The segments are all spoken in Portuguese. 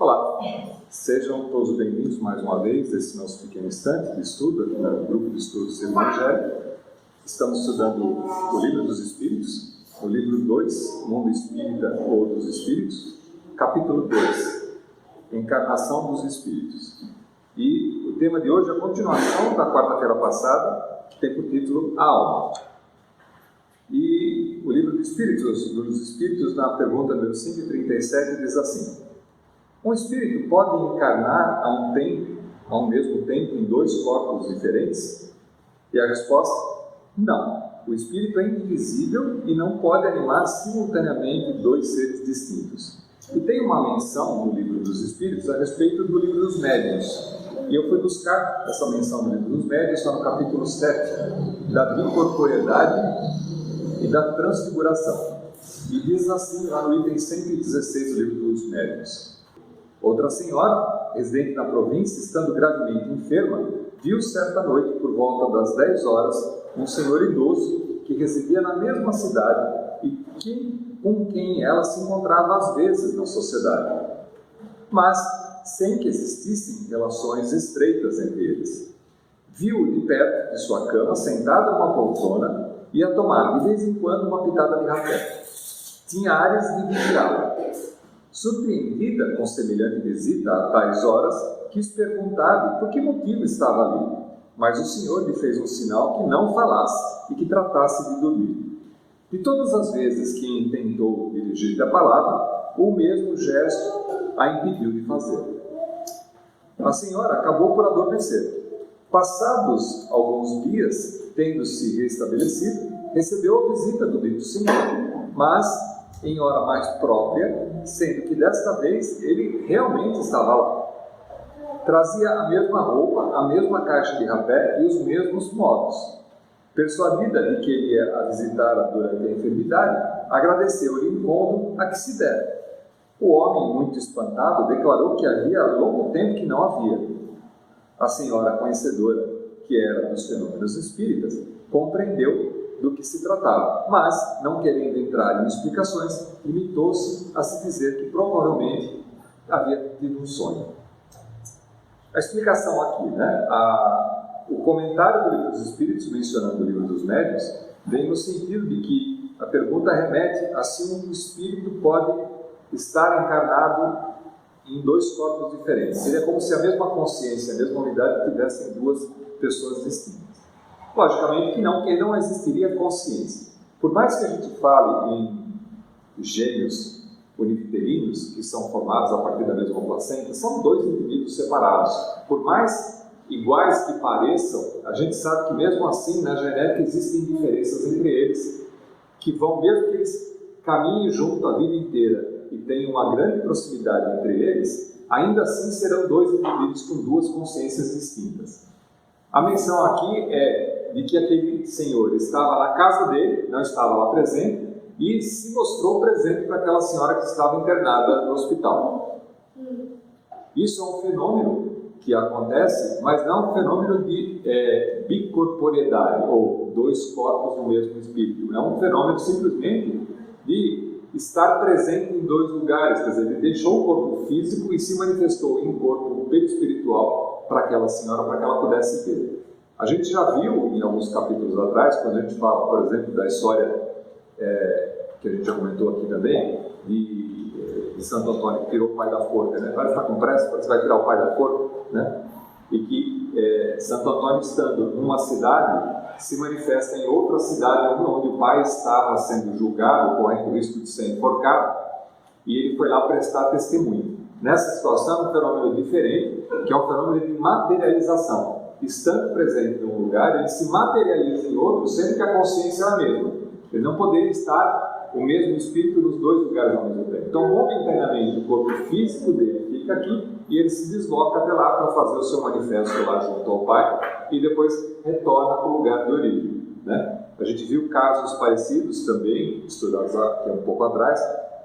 Olá, sejam todos bem-vindos mais uma vez a esse nosso pequeno instante de estudo, aqui no grupo de estudos do Evangelho. Estamos estudando o Livro dos Espíritos, o livro 2, Mundo Espírita ou dos Espíritos, capítulo 2, Encarnação dos Espíritos. E o tema de hoje é a continuação da quarta-feira passada, que tem por título A Alma. E o Livro dos Espíritos, na pergunta número 137, diz assim: um espírito pode encarnar ao mesmo tempo, em dois corpos diferentes? E a resposta: não. O espírito é indivisível e não pode animar simultaneamente dois seres distintos. E tem uma menção no Livro dos Espíritos a respeito do Livro dos Médiuns. E eu fui buscar essa menção do Livro dos Médiuns, está no capítulo 7, da bicorporeidade e da transfiguração. E diz assim, lá no item 116 do Livro dos Médiuns: outra senhora, residente na província, estando gravemente enferma, viu certa noite, por volta das 10 horas, um senhor idoso que residia na mesma cidade e com quem ela se encontrava às vezes na sociedade, mas sem que existissem relações estreitas entre eles. Viu-o de perto de sua cama, sentado numa poltrona, e a tomar de vez em quando uma pitada de rapé. Tinha áreas de vigilá-la. Surpreendida com semelhante visita a tais horas, quis perguntar-lhe por que motivo estava ali, mas o senhor lhe fez um sinal que não falasse e que tratasse de dormir. De todas as vezes que tentou dirigir-lhe a palavra, o mesmo gesto a impediu de fazer. A senhora acabou por adormecer. Passados alguns dias, tendo-se restabelecido, recebeu a visita do dito senhor, mas em hora mais própria, sendo que desta vez ele realmente estava lá. Trazia a mesma roupa, a mesma caixa de rapé e os mesmos modos. Persuadida de que ele ia a visitá-la durante a enfermidade, agradeceu-lhe o encontro a que se dera. O homem, muito espantado, declarou que havia longo tempo que não havia. A senhora, conhecedora que era dos fenômenos espíritas, compreendeu do que se tratava, mas, não querendo entrar em explicações, limitou-se a se dizer que provavelmente havia tido um sonho. A explicação aqui, o comentário do Livro dos Espíritos, mencionando o Livro dos Médiuns, vem no sentido de que a pergunta remete a se um espírito pode estar encarnado em dois corpos diferentes. Seria como se a mesma consciência, a mesma unidade tivessem duas pessoas distintas. Logicamente que não existiria consciência. Por mais que a gente fale em gêmeos univitelinos, que são formados a partir da mesma placenta, são dois indivíduos separados. Por mais iguais que pareçam, a gente sabe que mesmo assim, na genética, existem diferenças entre eles, que vão, mesmo que eles caminhem junto a vida inteira e tenham uma grande proximidade entre eles, ainda assim serão dois indivíduos com duas consciências distintas. A menção aqui é de que aquele senhor estava na casa dele, não estava lá presente, e se mostrou presente para aquela senhora que estava internada no hospital. Isso é um fenômeno que acontece, mas não é um fenômeno de bicorporeidade, ou dois corpos do mesmo espírito. É um fenômeno simplesmente de estar presente em dois lugares, quer dizer, ele deixou o corpo físico e se manifestou em corpo perispiritual para aquela senhora, para que ela pudesse ver. A gente já viu em alguns capítulos atrás, quando a gente fala, por exemplo, da história que a gente já comentou aqui também, de Santo Antônio, que tirou o pai da forca, né? Vai ficar com pressa, você vai tirar o pai da forca, né? E que Santo Antônio, estando numa cidade, se manifesta em outra cidade onde o pai estava sendo julgado, correndo o risco de ser enforcado, e ele foi lá prestar testemunho. Nessa situação é um fenômeno diferente, que é um fenômeno de materialização. Estando presente num lugar, ele se materializa em outro, sendo que a consciência é a mesma. Ele não poderia estar o mesmo espírito nos dois lugares ao mesmo tempo. Então, momentaneamente, o corpo físico dele fica aqui e ele se desloca até lá para fazer o seu manifesto lá junto ao pai e depois retorna para o lugar de origem, né? A gente viu casos parecidos também, estudados aqui um pouco atrás,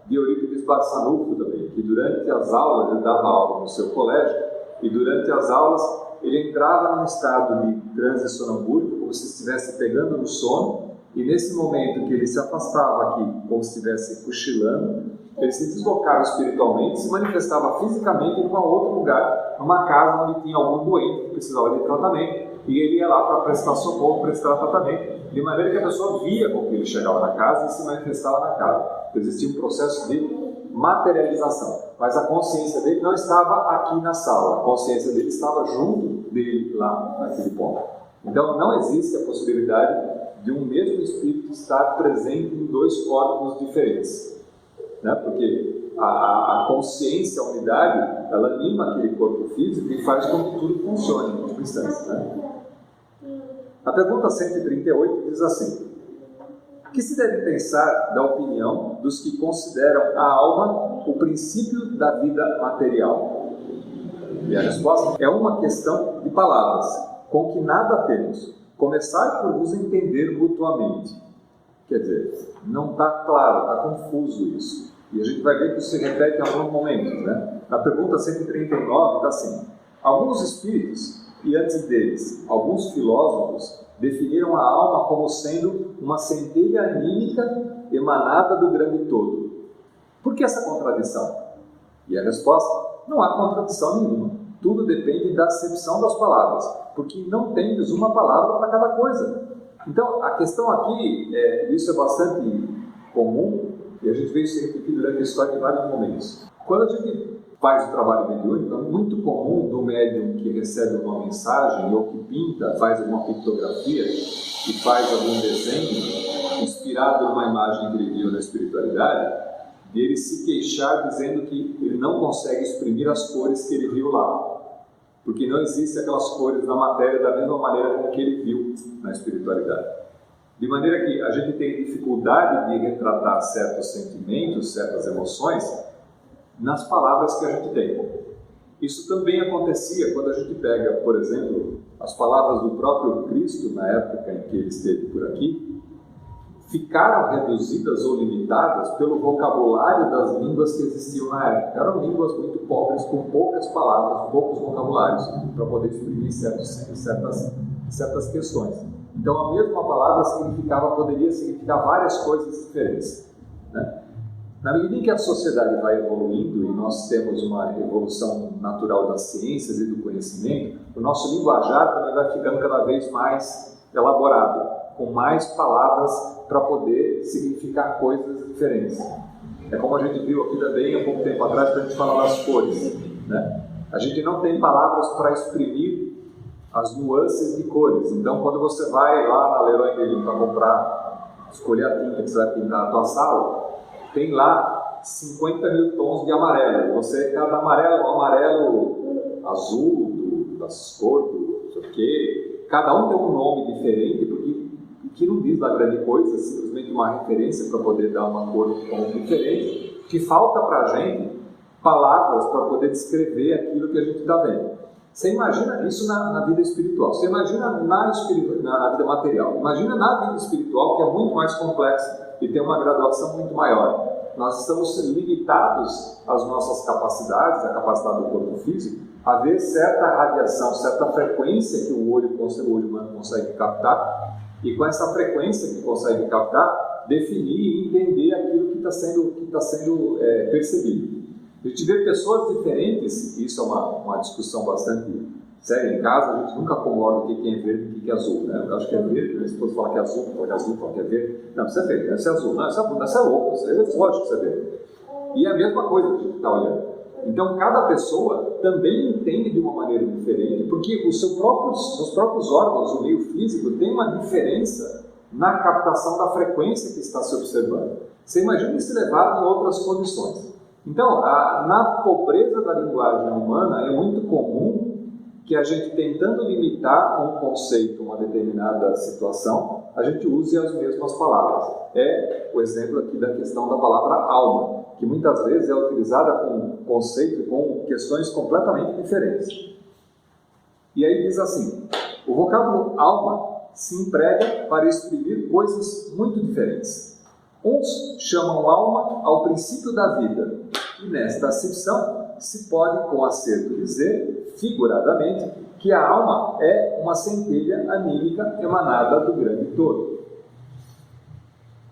de Eurípides Barçanufo também, que durante as aulas, ele dava aula no seu colégio, e durante as aulas ele entrava num estado de transe sonambúrico, como se estivesse pegando no sono, E nesse momento que ele se afastava aqui, como se estivesse cochilando, ele se deslocava espiritualmente, se manifestava fisicamente em um outro lugar, numa casa onde tinha algum doente que precisava de tratamento, e ele ia lá para prestar socorro, prestar tratamento, de maneira que a pessoa via como ele chegava na casa e se manifestava na casa. Existia um processo de materialização, mas a consciência dele não estava aqui na sala, a consciência dele estava junto dele lá naquele ponto. Então não existe a possibilidade de um mesmo espírito estar presente em dois corpos diferentes, né? Porque a consciência, a unidade, ela anima aquele corpo físico e faz com que tudo funcione em última instância, né? A pergunta 138 diz assim: o que se deve pensar da opinião dos que consideram a alma o princípio da vida material? E a resposta é uma questão de palavras, com que nada temos. Começai por vos entender mutuamente. Quer dizer, não está claro, está confuso isso. E a gente vai ver que isso se repete em alguns momentos, né? Na pergunta 139 está assim: alguns espíritos, e antes deles, alguns filósofos, definiram a alma como sendo uma centelha anímica emanada do grande todo. Por que essa contradição? E a resposta: não há contradição nenhuma. Tudo depende da acepção das palavras, porque não tendes uma palavra para cada coisa. Então, a questão aqui, isso é bastante comum, e a gente vê isso repetido durante a história em vários momentos. Quando a gente faz o trabalho mediúnico, é muito comum do médium que recebe uma mensagem, ou que pinta, faz alguma pictografia, e faz algum desenho, inspirado numa imagem que ele viu na espiritualidade, de ele se queixar dizendo que ele não consegue exprimir as cores que ele viu lá, porque não existem aquelas cores na matéria da mesma maneira como que ele viu na espiritualidade. De maneira que a gente tem dificuldade de retratar certos sentimentos, certas emoções, nas palavras que a gente tem. Isso também acontecia quando a gente pega, por exemplo, as palavras do próprio Cristo, na época em que ele esteve por aqui, ficaram reduzidas ou limitadas pelo vocabulário das línguas que existiam na época. Eram línguas muito pobres, com poucas palavras, poucos vocabulários, para poder exprimir certas questões. Então, a mesma palavra poderia significar várias coisas diferentes, né? Na medida em que a sociedade vai evoluindo e nós temos uma evolução natural das ciências e do conhecimento, o nosso linguajar também vai ficando cada vez mais elaborado, com mais palavras para poder significar coisas diferentes. É como a gente viu aqui também há pouco tempo atrás, quando a gente fala das cores, né? A gente não tem palavras para exprimir as nuances de cores. Então, quando você vai lá na Leroy Merlin para escolher a tinta que você vai pintar a tua sala, tem lá 50 mil tons de amarelo. Cada amarelo é um amarelo azul, das cores, não sei o quê. Cada um tem um nome diferente, porque que não diz lá grande coisa, simplesmente uma referência para poder dar uma cor um tom diferente, que falta para a gente palavras para poder descrever aquilo que a gente está vendo. Você imagina isso na vida espiritual, você imagina na vida material, imagina na vida espiritual, que é muito mais complexa e tem uma graduação muito maior. Nós estamos limitados às nossas capacidades, à capacidade do corpo físico, a ver certa radiação, certa frequência que o olho humano consegue captar, e com essa frequência que consegue captar, definir e entender aquilo que está sendo percebido. A gente vê pessoas diferentes, e isso é uma discussão bastante séria em casa, a gente nunca concorda o que é verde e o que é azul, né? Eu acho que é verde, minha esposa fala que é azul, fala que é verde. Não, isso é verde, isso é azul, não, isso é louco, isso é lógico que isso é verde. E é a mesma coisa que a gente está olhando. Então, cada pessoa também entende de uma maneira diferente, porque os próprios órgãos, o meio físico, tem uma diferença na captação da frequência que está se observando. Você imagina isso levado em outras condições. Então, na pobreza da linguagem humana, é muito comum que a gente, tentando limitar um conceito, uma determinada situação, a gente use as mesmas palavras. É o exemplo aqui da questão da palavra alma, que muitas vezes é utilizada com conceitos, com questões completamente diferentes. E aí diz assim: o vocábulo alma se emprega para exprimir coisas muito diferentes. Uns chamam alma ao princípio da vida, e nesta acepção se pode com acerto dizer, figuradamente, que a alma é uma centelha anímica emanada do grande todo.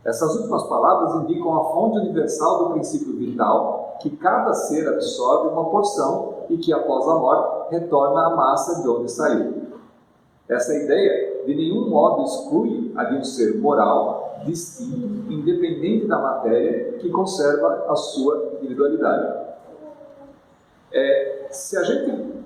Essas últimas palavras indicam a fonte universal do princípio vital, que cada ser absorve uma porção e que, após a morte, retorna à massa de onde saiu. Essa ideia, de nenhum modo, exclui a de um ser moral, distinto, independente da matéria, que conserva a sua individualidade. Se a gente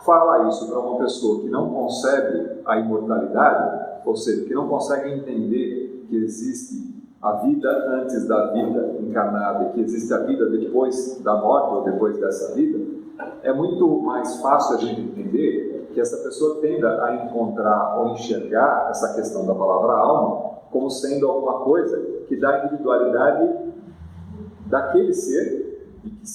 fala isso para uma pessoa que não concebe a imortalidade, ou seja, que não consegue entender que existe a vida antes da vida encarnada e que existe a vida depois da morte ou depois dessa vida, é muito mais fácil a gente entender que essa pessoa tenda a encontrar ou enxergar essa questão da palavra alma como sendo alguma coisa que dá a individualidade daquele ser e que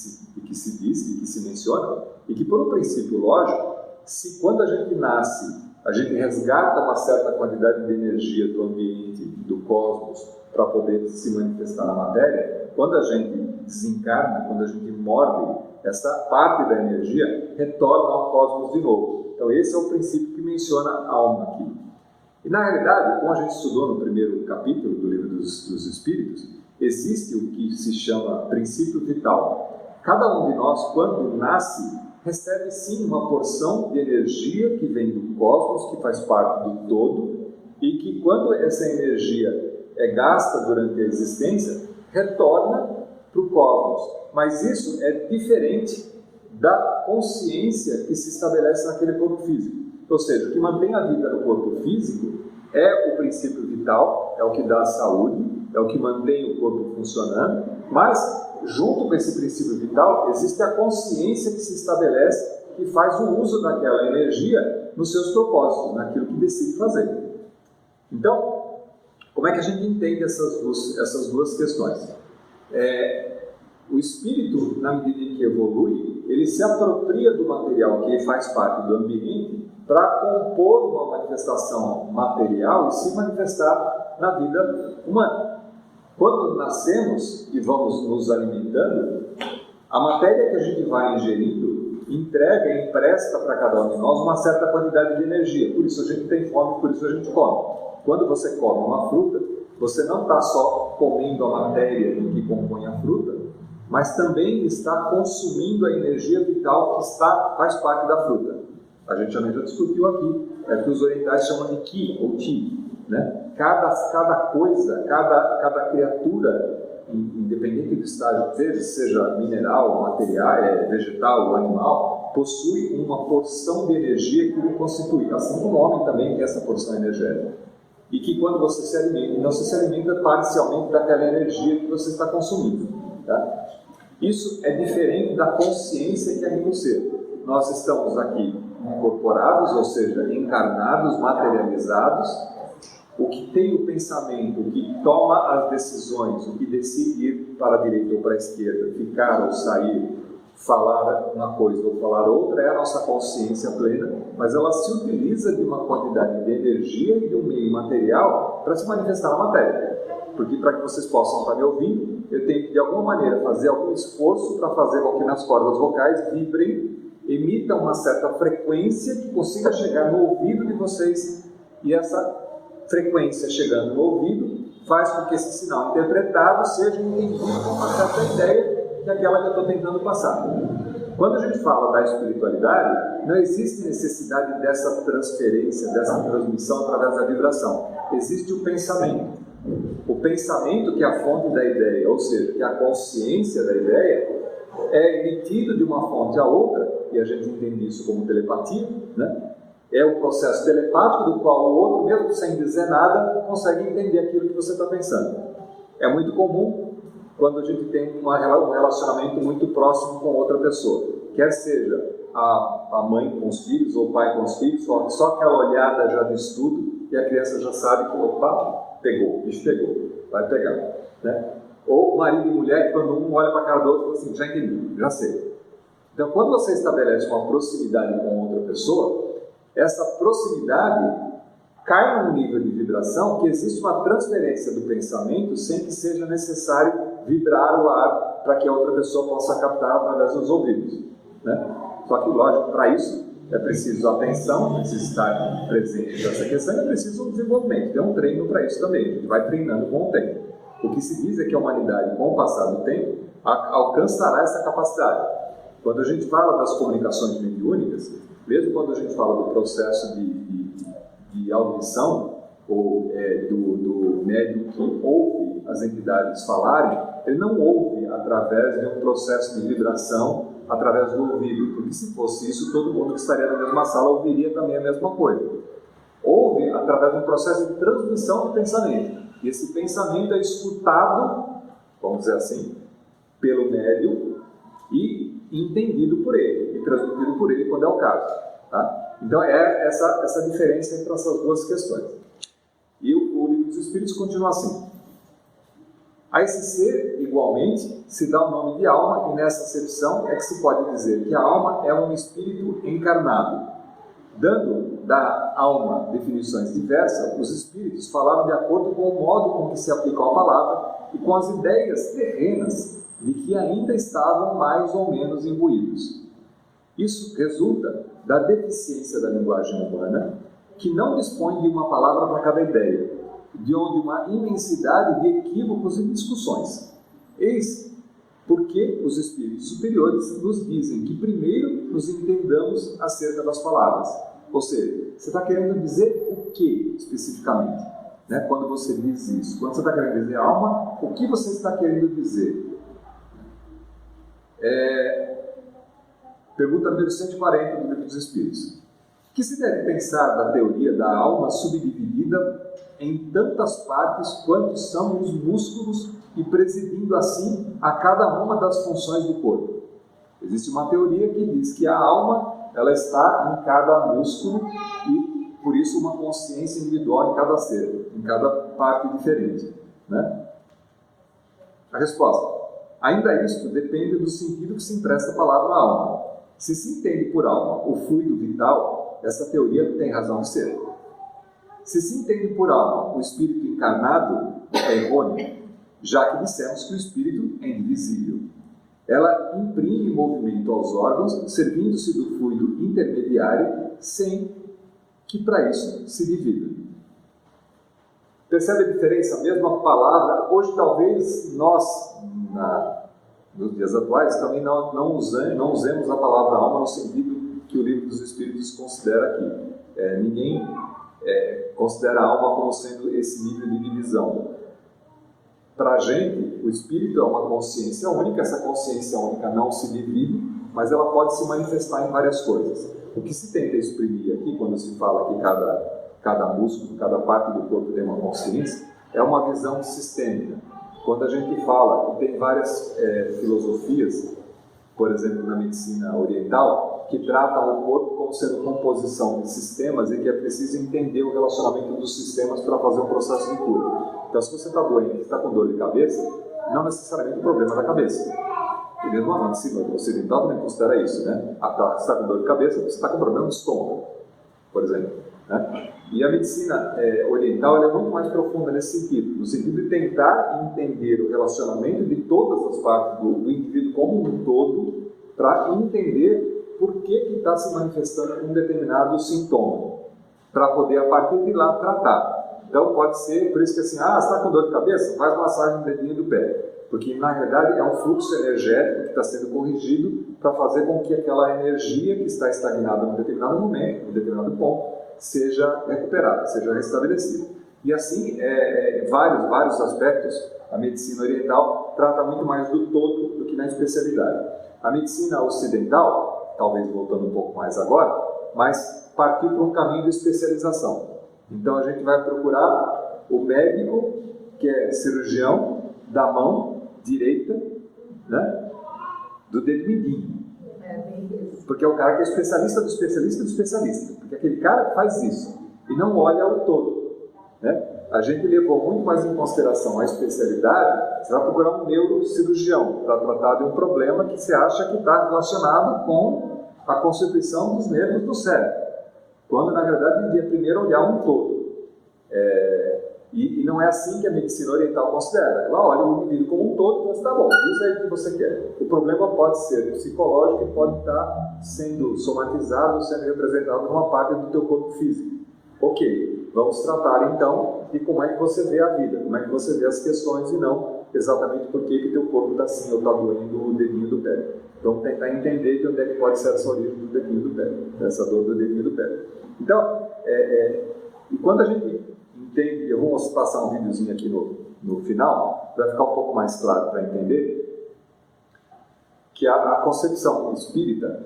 se diz e que se menciona, e que por um princípio lógico, se quando a gente nasce, a gente resgata uma certa quantidade de energia do ambiente, do cosmos, para poder se manifestar na matéria, quando a gente desencarna, quando a gente morre, essa parte da energia retorna ao cosmos de novo. Então esse é o princípio que menciona a alma aqui. E na realidade, como a gente estudou no primeiro capítulo do Livro dos Espíritos, existe o que se chama princípio vital. Cada um de nós, quando nasce, recebe sim uma porção de energia que vem do cosmos, que faz parte do todo, e que quando essa energia é gasta durante a existência, retorna para o cosmos. Mas isso é diferente da consciência que se estabelece naquele corpo físico. Ou seja, o que mantém a vida no corpo físico é o princípio vital, é o que dá a saúde, é o que mantém o corpo funcionando, mas junto com esse princípio vital, existe a consciência que se estabelece, que faz o uso daquela energia nos seus propósitos, naquilo que decide fazer. Então, como é que a gente entende essas duas questões? O espírito, na medida em que evolui, ele se apropria do material que faz parte do ambiente para compor uma manifestação material e se manifestar na vida humana. Quando nascemos e vamos nos alimentando, a matéria que a gente vai ingerindo entrega e empresta para cada um de nós uma certa quantidade de energia. Por isso a gente tem fome, por isso a gente come. Quando você come uma fruta, você não está só comendo a matéria que compõe a fruta, mas também está consumindo a energia vital que faz parte da fruta. A gente já discutiu aqui, que os orientais chamam de Ki ou Ti, né? Cada coisa, cada criatura, independente do estágio que seja mineral, material, vegetal ou animal, possui uma porção de energia que o constitui, assim como o homem também tem essa porção energética. E que quando você se alimenta, não se alimenta parcialmente daquela energia que você está consumindo. Tá? Isso é diferente da consciência que é no ser. Nós estamos aqui incorporados, ou seja, encarnados, materializados. O que tem o pensamento, o que toma as decisões, o que decide ir para a direita ou para a esquerda, ficar ou sair, falar uma coisa ou falar outra, é a nossa consciência plena, mas ela se utiliza de uma quantidade de energia e de um meio material para se manifestar na matéria. Porque para que vocês possam estar me ouvindo, eu tenho que de alguma maneira fazer algum esforço para fazer com que nas cordas vocais vibrem, emitam uma certa frequência que consiga chegar no ouvido de vocês, e essa frequência chegando no ouvido faz com que esse sinal interpretado seja entendido com uma certa ideia que é aquela que eu estou tentando passar. Quando a gente fala da espiritualidade, não existe necessidade dessa transferência, dessa transmissão através da vibração. Existe o pensamento. O pensamento que é a fonte da ideia, ou seja, que é a consciência da ideia, é emitido de uma fonte a outra, e a gente entende isso como telepatia, né? É o processo telepático do qual o outro, mesmo sem dizer nada, consegue entender aquilo que você está pensando. É muito comum quando a gente tem um relacionamento muito próximo com outra pessoa. Quer seja a mãe com os filhos ou o pai com os filhos, só aquela olhada já de estudo e a criança já sabe que, opa, pegou, o bicho pegou, vai pegar. Né? Ou marido e mulher, que quando um olha para a cara do outro, fala assim, já entendi, já sei. Então, quando você estabelece uma proximidade com outra pessoa, essa proximidade cai num nível de vibração que existe uma transferência do pensamento sem que seja necessário vibrar o ar para que a outra pessoa possa captar através dos ouvidos, né? Só que, lógico, para isso é preciso atenção, é preciso estar presente nessa questão, é preciso um desenvolvimento, tem um treino para isso também, a gente vai treinando com o tempo. O que se diz é que a humanidade, com o passar do tempo, alcançará essa capacidade. Quando a gente fala das comunicações mediúnicas, mesmo quando a gente fala do processo de audição, ou do médium que ouve as entidades falarem, ele não ouve através de um processo de vibração, através do ouvido, porque se fosse isso, todo mundo que estaria na mesma sala ouviria também a mesma coisa. Ouve através de um processo de transmissão de pensamento, e esse pensamento é escutado, vamos dizer assim, pelo médium e entendido por ele, e transmitido por ele quando é o caso. Tá? Então é essa diferença entre essas duas questões. E o Livro dos Espíritos continua assim. A esse ser, igualmente, se dá o nome de alma, e nessa acepção é que se pode dizer que a alma é um espírito encarnado. Dando da alma definições diversas, os espíritos falaram de acordo com o modo com que se aplicou a palavra e com as ideias terrenas de que ainda estavam mais ou menos imbuídos. Isso resulta da deficiência da linguagem humana, que não dispõe de uma palavra para cada ideia, de onde uma imensidade de equívocos e discussões. Eis porque os espíritos superiores nos dizem que primeiro nos entendamos acerca das palavras. Ou seja, você está querendo dizer o que especificamente? Né? Quando você diz isso, quando você está querendo dizer alma, o que você está querendo dizer? Pergunta número 140 do Livro dos Espíritos. Que se deve pensar da teoria da alma subdividida em tantas partes quantos são os músculos e presidindo assim a cada uma das funções do corpo? Existe uma teoria que diz que a alma ela está em cada músculo e por isso uma consciência individual em cada ser, em cada parte diferente, né? A resposta: ainda isto depende do sentido que se empresta a palavra alma. Se se entende por alma o fluido vital, essa teoria tem razão de ser. Se se entende por alma o espírito encarnado, é errôneo, já que dissemos que o espírito é indivisível. Ela imprime movimento aos órgãos, servindo-se do fluido intermediário, sem que para isso se divida. Percebe a diferença? A mesma palavra, hoje talvez nós, nos dias atuais, também não usemos a palavra alma no sentido que o Livro dos Espíritos considera aqui. Ninguém considera a alma como sendo esse nível de divisão. Para a gente, o espírito é uma consciência única, essa consciência única não se divide, mas ela pode se manifestar em várias coisas. O que se tenta exprimir aqui, quando se fala que cada músculo, cada parte do corpo tem uma consciência, é uma visão sistêmica. Quando a gente fala que tem várias filosofias, por exemplo, na medicina oriental, que tratam o corpo como sendo composição de sistemas e que é preciso entender o relacionamento dos sistemas para fazer um processo de cura. Então, se você está doente, está com dor de cabeça, não necessariamente o problema é da cabeça. E mesmo a medicina ocidental também considera isso, né? Você está com dor de cabeça, você está com problema de estômago, por exemplo. Né? E a medicina oriental ela é muito mais profunda nesse sentido, no sentido de tentar entender o relacionamento de todas as partes do indivíduo como um todo, para entender por que está se manifestando um determinado sintoma, para poder, a partir de lá, tratar. Então, pode ser, por isso que assim, você está com dor de cabeça? Faz massagem no dedinho do pé. Porque, na verdade, é um fluxo energético que está sendo corrigido para fazer com que aquela energia que está estagnada num determinado momento, num determinado ponto, seja recuperada, seja restabelecida. E assim, vários aspectos, a medicina oriental trata muito mais do todo do que na especialidade. A medicina ocidental, talvez voltando um pouco mais agora, mas partiu para um caminho de especialização. Então a gente vai procurar o médico, que é cirurgião, da mão direita, né, do dedo mindinho. Porque é o cara que é especialista do especialista do especialista. Porque é aquele cara que faz isso e não olha o todo. Né? A gente levou muito mais em consideração a especialidade. Você vai procurar um neurocirurgião para tratar de um problema que você acha que está relacionado com a constituição dos nervos do cérebro. Quando, na verdade, devia primeiro olhar um todo. E não é assim que a medicina oriental considera. Ela olha o indivíduo como um todo e diz, tá bom, isso aí que você quer. O problema pode ser psicológico e pode estar sendo somatizado, sendo representado numa parte do teu corpo físico. Ok, vamos tratar então de como é que você vê a vida, como é que você vê as questões e não exatamente por que teu corpo está assim ou está doendo o dedinho do pé. Então, tentar entender de onde é que pode ser essa origem do dedinho do pé, essa dor do dedinho do pé. Então, e quando a gente entende, eu vou passar um videozinho aqui no final, vai ficar um pouco mais claro para entender, que a concepção espírita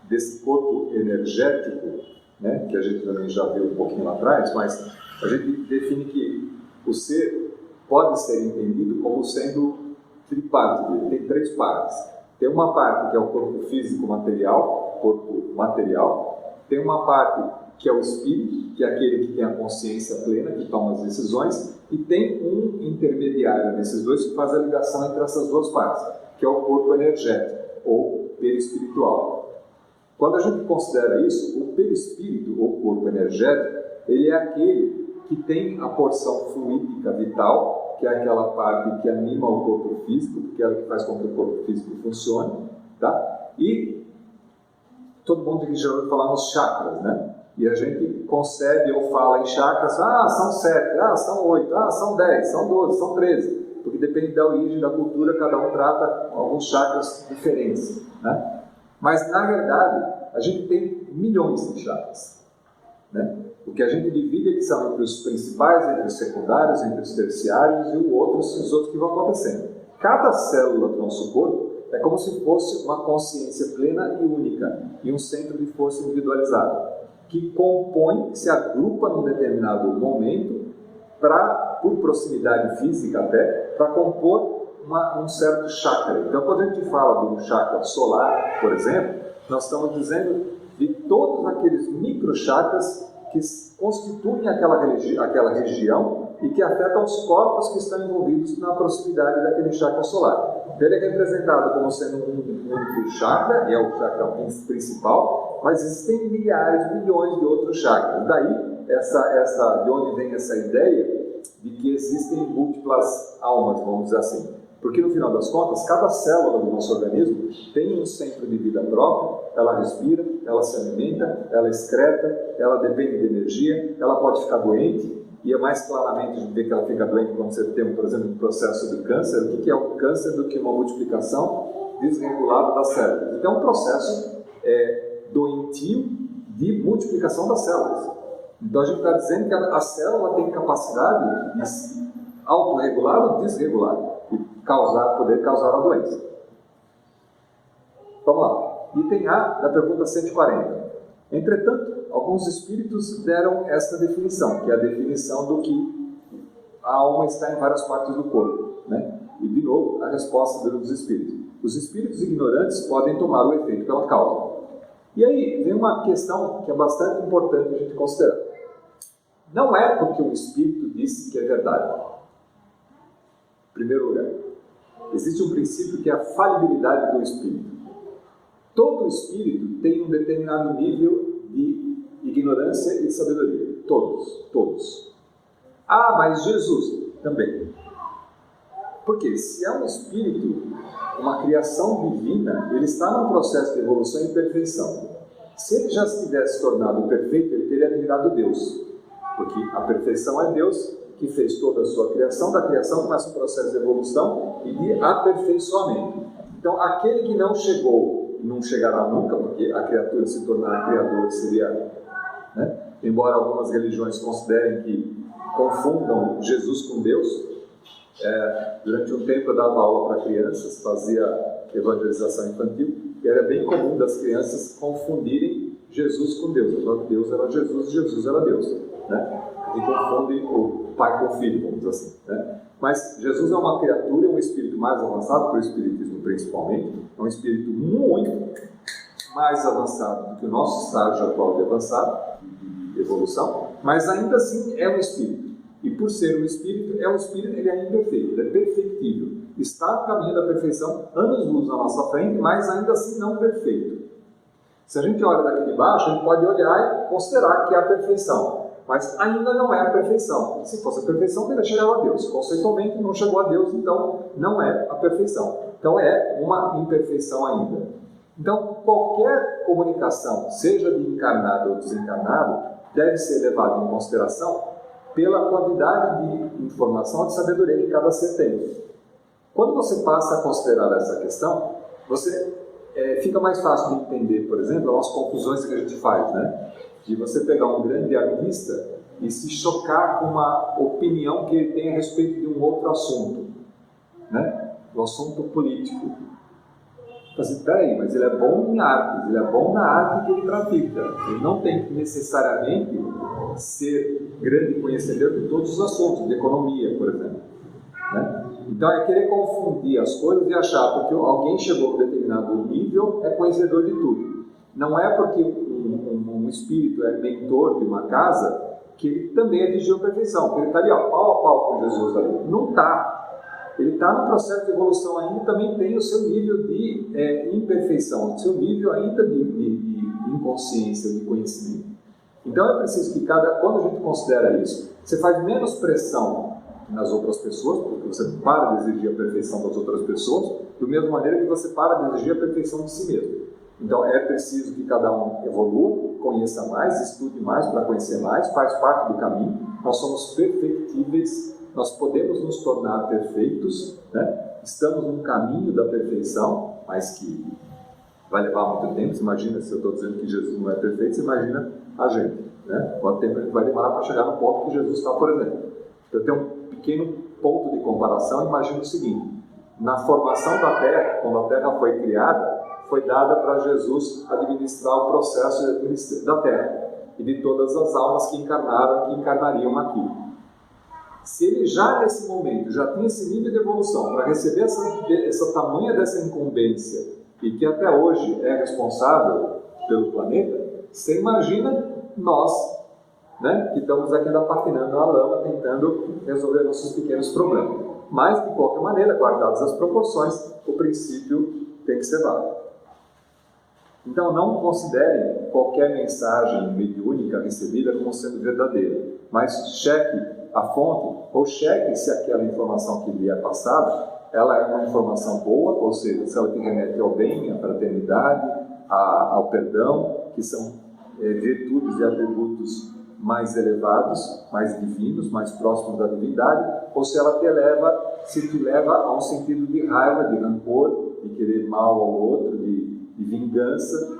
desse corpo energético, né, que a gente também já viu um pouquinho lá atrás, mas a gente define que o ser pode ser entendido como sendo triparte, tem 3 partes. Tem uma parte que é o corpo físico material, tem uma parte que é o espírito, que é aquele que tem a consciência plena, que toma as decisões, e tem um intermediário nesses dois que faz a ligação entre essas 2 partes, que é o corpo energético, ou perispiritual. Quando a gente considera isso, o perispírito, ou corpo energético, ele é aquele que tem a porção fluídica vital, que é aquela parte que anima o corpo físico, porque é ela que faz com que o corpo físico funcione, tá? E todo mundo já ouviu falar nos chakras, né? E a gente concebe ou fala em chakras, são 7, são 8, são 10, são 12, são 13, porque depende da origem, da cultura, cada um trata alguns chakras diferentes, né? Mas, na verdade, a gente tem milhões de chakras, né? O que a gente divide é que são entre os principais, entre os secundários, entre os terciários e os outros que vão acontecendo. Cada célula do nosso corpo é como se fosse uma consciência plena e única, e um centro de força individualizado, que compõe, se agrupa num determinado momento, por proximidade física até, para compor um certo chakra. Então, quando a gente fala do chakra solar, por exemplo, nós estamos dizendo de todos aqueles microchakras que constituem aquela região e que afetam os corpos que estão envolvidos na proximidade daquele chakra solar. Então, ele é representado como sendo um único chakra, e é o chakra principal, mas existem milhares, milhões de outros chakras. Daí, de onde vem essa ideia de que existem múltiplas almas, vamos dizer assim. Porque, no final das contas, cada célula do nosso organismo tem um centro de vida próprio, ela respira, ela se alimenta, ela excreta, ela depende de energia, ela pode ficar doente, e é mais claramente a gente vê que ela fica doente quando você tem, por exemplo, um processo de câncer. O que é o câncer do que uma multiplicação desregulada das células? Então, é um processo doentio de multiplicação das células. Então, a gente está dizendo que a célula tem capacidade de se autorregular ou desregular, e poder causar a doença. Vamos lá. Item A da pergunta 140. Entretanto, alguns espíritos deram esta definição, que é a definição do que a alma está em várias partes do corpo, né? E, de novo, a resposta dos espíritos. Os espíritos ignorantes podem tomar o efeito pela causa. E aí vem uma questão que é bastante importante a gente considerar. Não é porque um espírito disse que é verdade. Em primeiro lugar, existe um princípio que é a falibilidade do espírito. Todo espírito tem um determinado nível de ignorância e de sabedoria. Todos. Mas Jesus também. Porque se é um espírito, uma criação divina, ele está num processo de evolução e perfeição. Se ele já se tivesse tornado perfeito, ele teria virado Deus. Porque a perfeição é Deus que fez toda a sua criação. Da criação começa um processo de evolução e de aperfeiçoamento. Então, aquele que não chegou, não chegará nunca, porque a criatura se tornar criador seria, né? Embora algumas religiões considerem que confundam Jesus com Deus. Durante um tempo eu dava aula para crianças, fazia evangelização infantil, e era bem comum das crianças confundirem Jesus com Deus. Deus era Jesus e Jesus era Deus, né? E confunde o pai com o filho, vamos dizer assim, né? Mas Jesus é uma criatura, é um espírito mais avançado, para o espiritismo principalmente, é um espírito muito mais avançado do que o nosso estágio atual de avançado, de evolução, mas ainda assim é um espírito. E por ser um espírito, ele é imperfeito, ele é perfectível. Está no caminho da perfeição, anos-luz na nossa frente, mas ainda assim não perfeito. Se a gente olha daqui de baixo, a gente pode olhar e considerar que é a perfeição. mas ainda não é a perfeição. Se fosse a perfeição, teria chegado a Deus. Conceitualmente, não chegou a Deus, então não é a perfeição. Então é uma imperfeição ainda. Então, qualquer comunicação, seja de encarnado ou desencarnado, deve ser levada em consideração pela quantidade de informação, de sabedoria que cada ser tem. Quando você passa a considerar essa questão, você fica mais fácil de entender, por exemplo, as confusões que a gente faz, né? De você pegar um grande artista e se chocar com uma opinião que ele tem a respeito de um outro assunto, né? O assunto político. Assim, peraí, mas ele é bom em artes, ele é bom na arte que ele pratica. Ele não tem que necessariamente ser grande conhecedor de todos os assuntos, de economia, por exemplo. Né? Então é querer confundir as coisas e achar porque alguém chegou a um determinado nível é conhecedor de tudo. Não é porque um espírito é mentor de uma casa que ele também atingiu a perfeição, que ele está ali, ó, pau a pau com Jesus ali. Não está. Ele está no processo de evolução ainda e também tem o seu nível de imperfeição, o seu nível ainda de inconsciência, de conhecimento. Então é preciso que quando a gente considera isso, você faz menos pressão nas outras pessoas, porque você para de exigir a perfeição das outras pessoas, da mesma maneira que você para de exigir a perfeição de si mesmo. Então é preciso que cada um evolua, conheça mais, estude mais para conhecer mais, faz parte do caminho. Nós somos perfectíveis, nós podemos nos tornar perfeitos, né? Estamos no caminho da perfeição, mas que vai levar muito tempo. Você imagina, se eu estou dizendo que Jesus não é perfeito, você imagina a gente, né? Quanto tempo a gente vai demorar para chegar no ponto que Jesus está, por exemplo. Eu tenho um pequeno ponto de comparação. Imagina o seguinte: na formação da Terra, quando a Terra foi criada, foi dada para Jesus administrar o processo da Terra e de todas as almas que encarnaram e que encarnariam aqui. Se ele já nesse momento já tinha esse nível de evolução para receber essa tamanha dessa incumbência e que até hoje é responsável pelo planeta, você imagina nós, né, que estamos aqui ainda patinando na lama, tentando resolver nossos pequenos problemas. Mas, de qualquer maneira, guardadas as proporções, o princípio tem que ser válido. Então, não considerem qualquer mensagem mediúnica recebida como sendo verdadeira, mas cheque a fonte, ou cheque se aquela informação que lhe é passada, ela é uma informação boa, ou seja, se ela te remete ao bem, à fraternidade, ao perdão, que são virtudes e atributos mais elevados, mais divinos, mais próximos da divindade, ou se ela te leva a um sentido de raiva, de rancor, de querer mal ao outro, de vingança,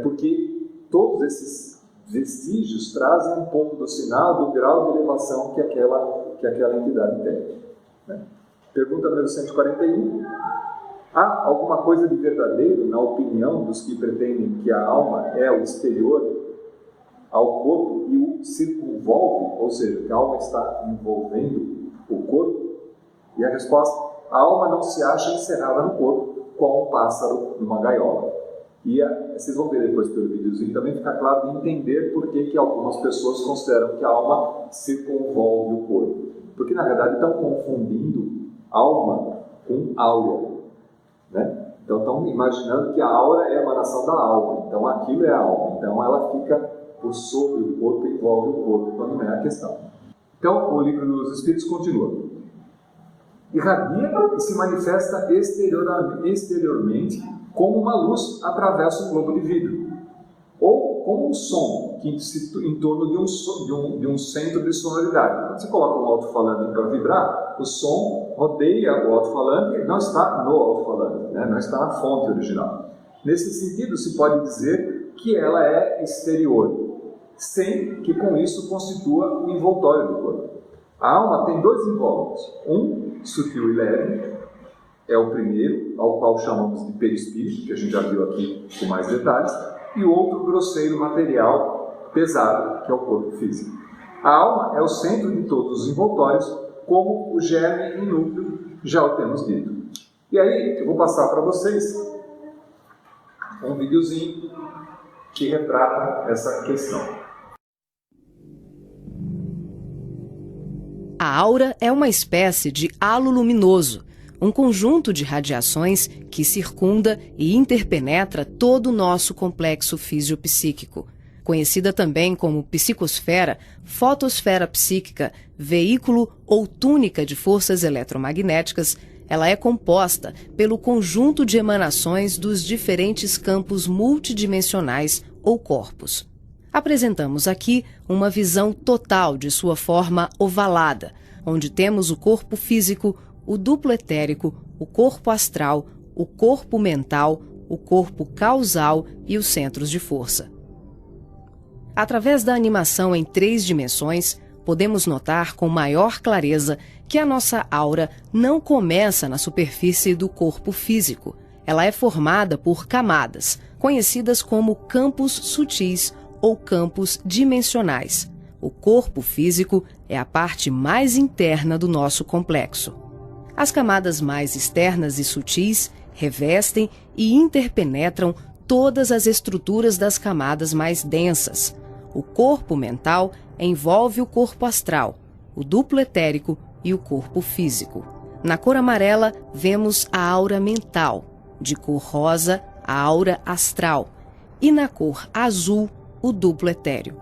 porque todos esses vestígios trazem um pouco do sinal do grau de elevação que aquela entidade tem. Né? Pergunta número 141. Há alguma coisa de verdadeiro na opinião dos que pretendem que a alma é o exterior ao corpo e o circunvolve, ou seja, que a alma está envolvendo o corpo? E a resposta: a alma não se acha encerrada no corpo, como um pássaro numa gaiola. E vocês vão ver depois pelo videozinho, também fica claro de entender por que algumas pessoas consideram que a alma circunvolve o corpo. Porque, na verdade, estão confundindo alma com áurea, né? Então, estão imaginando que a aura é a emanação da alma. Então, aquilo é a alma. Então, ela fica por sobre o corpo e envolve o corpo, quando não é a questão. Então, o livro dos Espíritos continua. Irradia e se manifesta exteriormente como uma luz atravessa um globo de vidro, ou como um som que em torno de um centro de sonoridade. Quando você coloca um alto-falante para vibrar, o som rodeia o alto-falante e não está no alto-falante, né? Não está na fonte original. Nesse sentido, se pode dizer que ela é exterior, sem que com isso constitua o envoltório do corpo. A alma tem dois invólucros, um sutil e leve, é o primeiro, ao qual chamamos de perispírito, que a gente já viu aqui com mais detalhes, e o outro grosseiro material pesado, que é o corpo físico. A alma é o centro de todos os envoltórios, como o germe e núcleo, já o temos dito. E aí, eu vou passar para vocês um videozinho que retrata essa questão. A aura é uma espécie de halo luminoso, um conjunto de radiações que circunda e interpenetra todo o nosso complexo fisiopsíquico. conhecida também como psicosfera, fotosfera psíquica, veículo ou túnica de forças eletromagnéticas, ela é composta pelo conjunto de emanações dos diferentes campos multidimensionais ou corpos. Apresentamos aqui uma visão total de sua forma ovalada, onde temos o corpo físico, o duplo etérico, o corpo astral, o corpo mental, o corpo causal e os centros de força. Através da animação em 3 dimensões, podemos notar com maior clareza que a nossa aura não começa na superfície do corpo físico. Ela é formada por camadas, conhecidas como campos sutis ou campos dimensionais. O corpo físico é a parte mais interna do nosso complexo. As camadas mais externas e sutis revestem e interpenetram todas as estruturas das camadas mais densas. O corpo mental envolve o corpo astral, o duplo etérico e o corpo físico. Na cor amarela, vemos a aura mental, de cor rosa, a aura astral, e na cor azul, o duplo etéreo.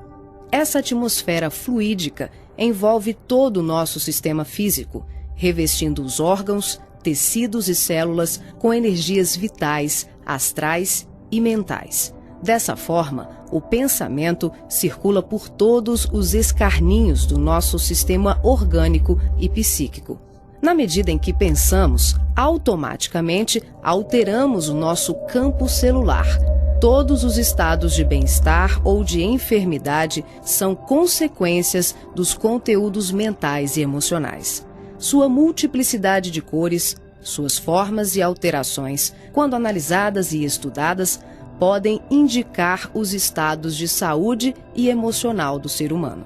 Essa atmosfera fluídica envolve todo o nosso sistema físico, revestindo os órgãos, tecidos e células com energias vitais, astrais e mentais. Dessa forma, o pensamento circula por todos os escarninhos do nosso sistema orgânico e psíquico. Na medida em que pensamos, automaticamente alteramos o nosso campo celular. Todos os estados de bem-estar ou de enfermidade são consequências dos conteúdos mentais e emocionais. Sua multiplicidade de cores, suas formas e alterações, quando analisadas e estudadas, podem indicar os estados de saúde e emocional do ser humano.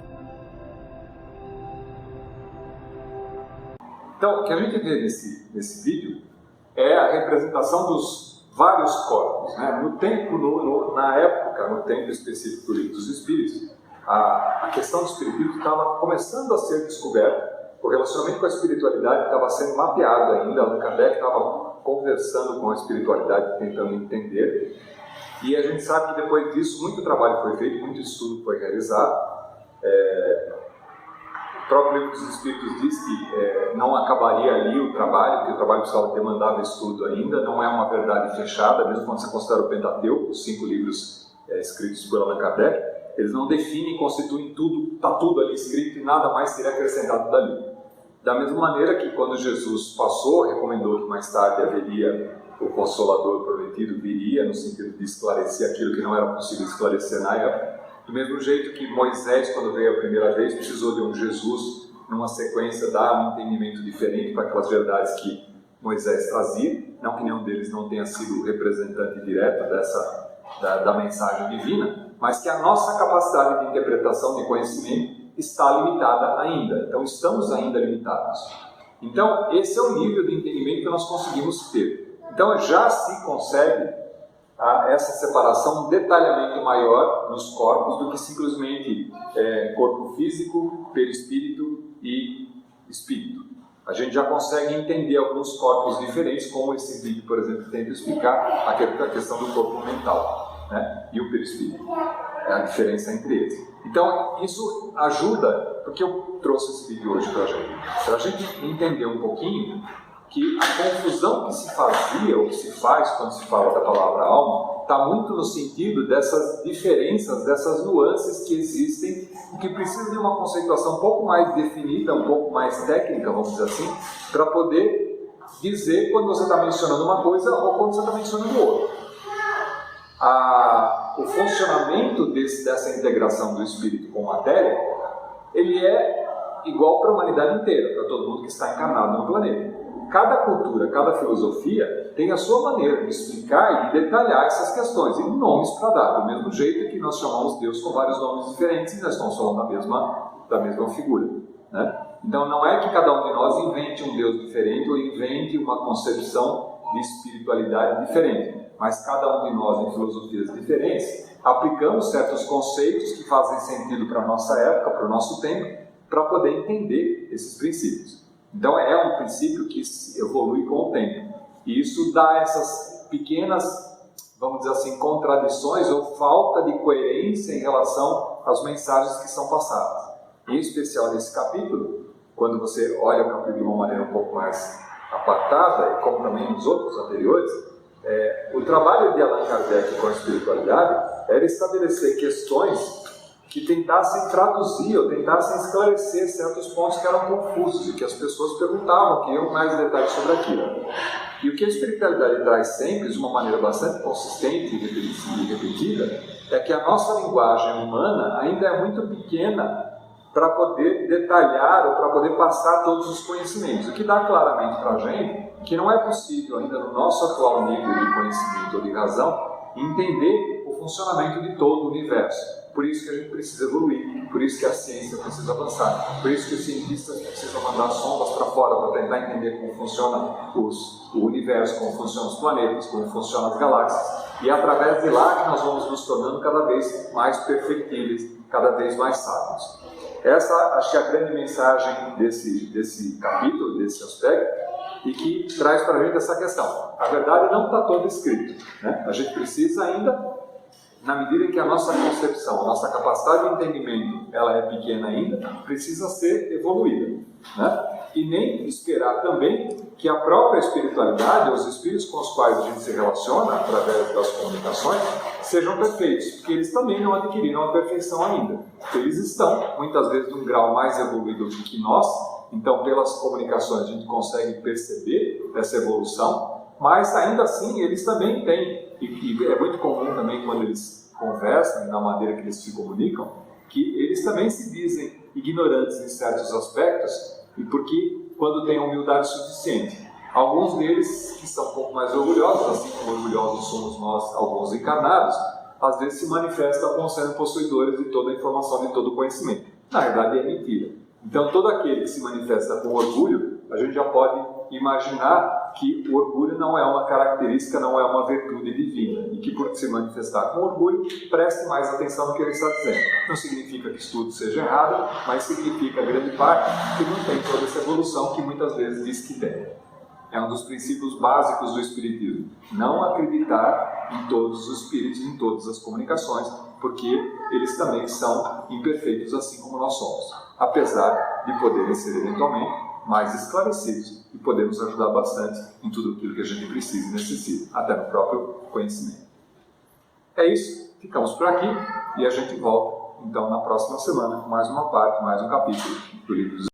Então, o que a gente vê nesse vídeo é a representação dos vários corpos, né? No tempo específico do Livro dos Espíritos, a questão do espiritismo estava começando a ser descoberta. O relacionamento com a espiritualidade estava sendo mapeado ainda. Allan Kardec estava conversando com a espiritualidade, tentando entender. E a gente sabe que depois disso muito trabalho foi feito, muito estudo foi realizado. O próprio Livro dos Espíritos diz que não acabaria ali o trabalho, porque o trabalho precisava demandava estudo ainda. Não é uma verdade fechada, mesmo quando você considera o Pentateuco, os 5 livros escritos por Allan Kardec, eles não definem, constituem tudo, está tudo ali escrito e nada mais seria acrescentado dali. Da mesma maneira que quando Jesus passou, recomendou que mais tarde haveria o Consolador prometido, viria no sentido de esclarecer aquilo que não era possível esclarecer na época. Do mesmo jeito que Moisés, quando veio a primeira vez, precisou de um Jesus numa sequência, dar um entendimento diferente para aquelas verdades que Moisés trazia. Não que nenhum deles não tenha sido o representante direto da mensagem divina, mas que a nossa capacidade de interpretação, de conhecimento, está limitada ainda. Então, estamos ainda limitados. Então, esse é o nível de entendimento que nós conseguimos ter. Então, já se consegue essa separação, um detalhamento maior nos corpos do que simplesmente corpo físico, perispírito e espírito. A gente já consegue entender alguns corpos diferentes, como esse vídeo, por exemplo, tenta explicar a questão do corpo mental, né, e o perispírito. É a diferença entre eles. Então, isso ajuda, porque eu trouxe esse vídeo hoje para a gente entender um pouquinho que a confusão que se fazia, ou que se faz quando se fala da palavra alma, está muito no sentido dessas diferenças, dessas nuances que existem e que precisam de uma conceituação um pouco mais definida, um pouco mais técnica, vamos dizer assim, para poder dizer quando você está mencionando uma coisa ou quando você está mencionando outra. O funcionamento dessa integração do espírito com matéria, ele é igual para a humanidade inteira, para todo mundo que está encarnado no planeta. Cada cultura, cada filosofia tem a sua maneira de explicar e de detalhar essas questões, e nomes para dar, do mesmo jeito que nós chamamos Deus com vários nomes diferentes e nós estamos falando da mesma figura, né? Então não é que cada um de nós invente um Deus diferente ou invente uma concepção de espiritualidade diferente, mas cada um de nós, em filosofias diferentes, aplicamos certos conceitos que fazem sentido para a nossa época, para o nosso tempo, para poder entender esses princípios. Então é um princípio que evolui com o tempo. E isso dá essas pequenas vamos dizer assim, contradições ou falta de coerência em relação às mensagens que são passadas. Em especial nesse capítulo, quando você olha o capítulo de uma maneira um pouco mais apartada, e como também nos outros anteriores, o trabalho de Allan Kardec com a espiritualidade era estabelecer questões que tentassem traduzir ou tentassem esclarecer certos pontos que eram confusos e que as pessoas perguntavam, queriam mais detalhes sobre aquilo. E o que a espiritualidade traz sempre, de uma maneira bastante consistente e repetida, é que a nossa linguagem humana ainda é muito pequena para poder detalhar ou para poder passar todos os conhecimentos. O que dá claramente para a gente que não é possível ainda no nosso atual nível de conhecimento ou de razão entender o funcionamento de todo o universo. Por isso que a gente precisa evoluir, por isso que a ciência precisa avançar, por isso que os cientistas precisam mandar sondas para fora para tentar entender como funciona o universo, como funcionam os planetas, como funcionam as galáxias. E é através de lá que nós vamos nos tornando cada vez mais perfectíveis, cada vez mais sábios. Essa acho que é a grande mensagem desse capítulo, desse aspecto, e que traz para a gente essa questão. A verdade não está toda escrita, né? A gente precisa ainda, na medida em que a nossa concepção, a nossa capacidade de entendimento, ela é pequena ainda, precisa ser evoluída, né? E nem esperar também que a própria espiritualidade, os espíritos com os quais a gente se relaciona através das comunicações, sejam perfeitos, porque eles também não adquiriram a perfeição ainda. Eles estão, muitas vezes, num grau mais evoluído do que nós, então pelas comunicações a gente consegue perceber essa evolução, mas ainda assim eles também têm, e é muito comum também quando eles conversam, na maneira que eles se comunicam, que eles também se dizem ignorantes em certos aspectos, e porque quando têm humildade suficiente. Alguns deles, que são um pouco mais orgulhosos, assim como orgulhosos somos nós, alguns encarnados, às vezes se manifestam como sendo possuidores de toda a informação, de todo o conhecimento. Na verdade é mentira. Então todo aquele que se manifesta com orgulho, a gente já pode imaginar que o orgulho não é uma característica, não é uma virtude divina, e que por se manifestar com orgulho, preste mais atenção no que ele está dizendo. Não significa que isso tudo seja errado, mas significa, grande parte, que não tem toda essa evolução que muitas vezes diz que tem. É um dos princípios básicos do Espiritismo. Não acreditar em todos os espíritos, em todas as comunicações, porque eles também são imperfeitos, assim como nós somos. Apesar de poderem ser, eventualmente, mais esclarecidos e poder nos ajudar bastante em tudo aquilo que a gente precisa e necessita, até no próprio conhecimento. É isso, ficamos por aqui e a gente volta, então, na próxima semana com mais uma parte, mais um capítulo do livro dos